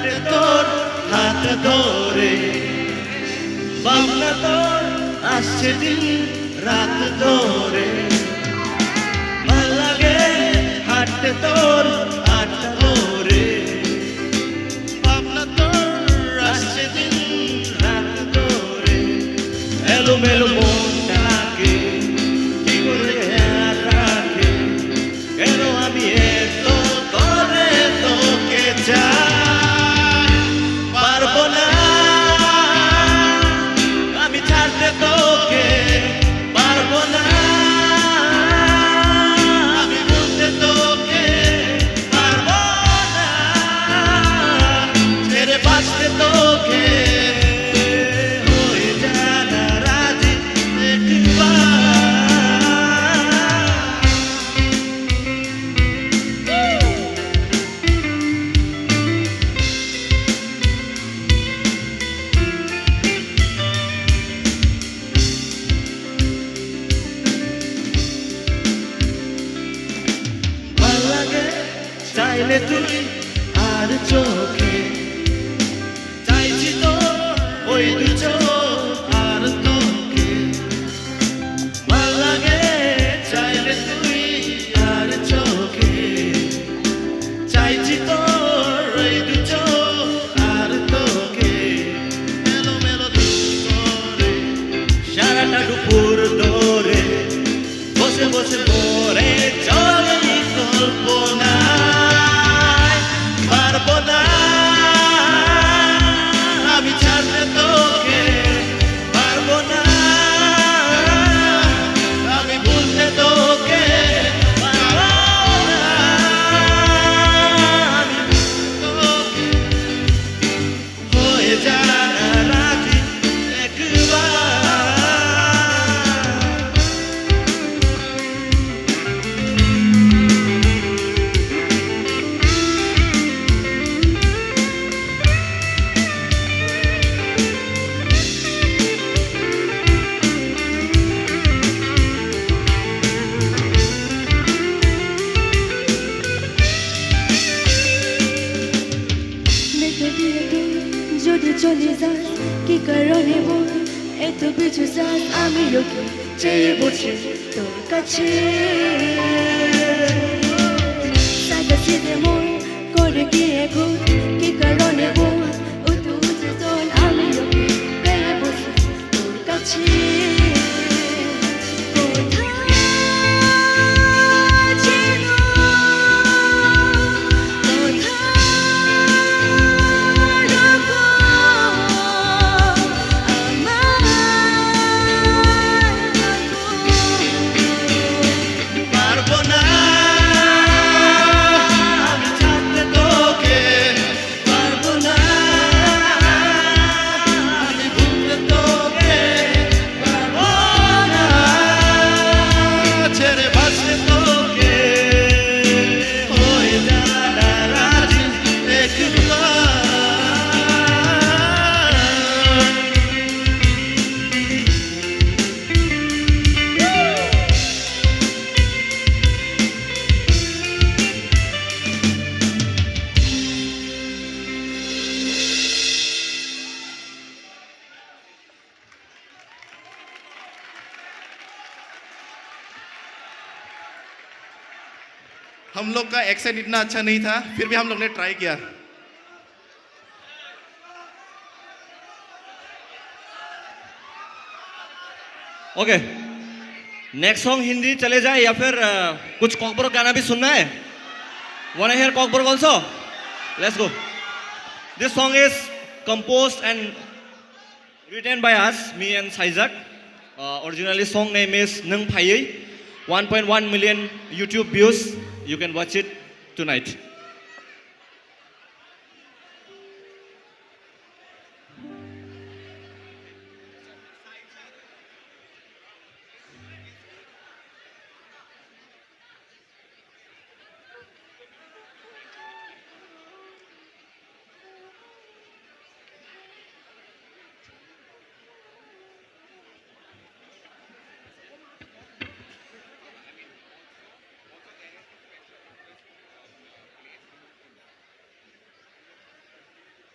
ছাড়তে তোর হাত ধরে ভাবনা তোর আসছে দিন রাত ধরে ভাল লাগে হাঁটতে তোর হাতটা ধরে ভাবনা তোর আসছে দিন রাত ধরে এলোমেলো মনটাকে কি করে আর রাখে কেন আমি এত করে তোকে চাই পারবো না আমি ছাড়তে তোকে পারবো না আমি বলতে তোকে পারবো না ছেড়ে বাঁচতে তোকে হয়ে জানা রাজি একবার ভাল লাগে চাইলে তুই আর চোখে চাইছি তো ওই দু চোখ আর তোকে ভাল লাগে চাইলে তুই আর চোখে চাইছি তো ওই দু চোখ আর তোকে মেলো করে সারাটা দুপুর ধরে বসে বসে পড়ে চলে কল্পনায় পারবো না আমি ছাড়তে তোকে পারবো না আমি ভুলতে তোকে পারবো না আমি তোকে হয়ে জানা রাজি একবার দেখে দিয়ে তুই যদি চলে যাস কি কারণে বল এত পিছু যাস আমি লোকে চেয়ে বসে তোর কাছে সাদা সিধে মন করে গিয়ে ঘুর কি কারণে বল উঁচু উঁচু চল আমি লোকে পেয়ে বসে তোর কাছে পারবো না আমি ছাড়তে তোকে পারবো না আমি ভুলতে তোকে পারবো না ছেড়ে বাঁচতে তোকে হয়ে জানা রাজি একবার हम लोग का एक्सेंट इतना अच्छा नहीं था फिर भी हम लोग ने ट्राई किया ओके नेक्स्ट सॉन्ग हिंदी चले जाए या फिर कुछ कॉकबरोक गाना भी सुनना है want to hear Kokborok also let's go this song is composed and written by us me and Saizak originally song name is Nung Phayei 1.1 million YouTube views you can watch it tonight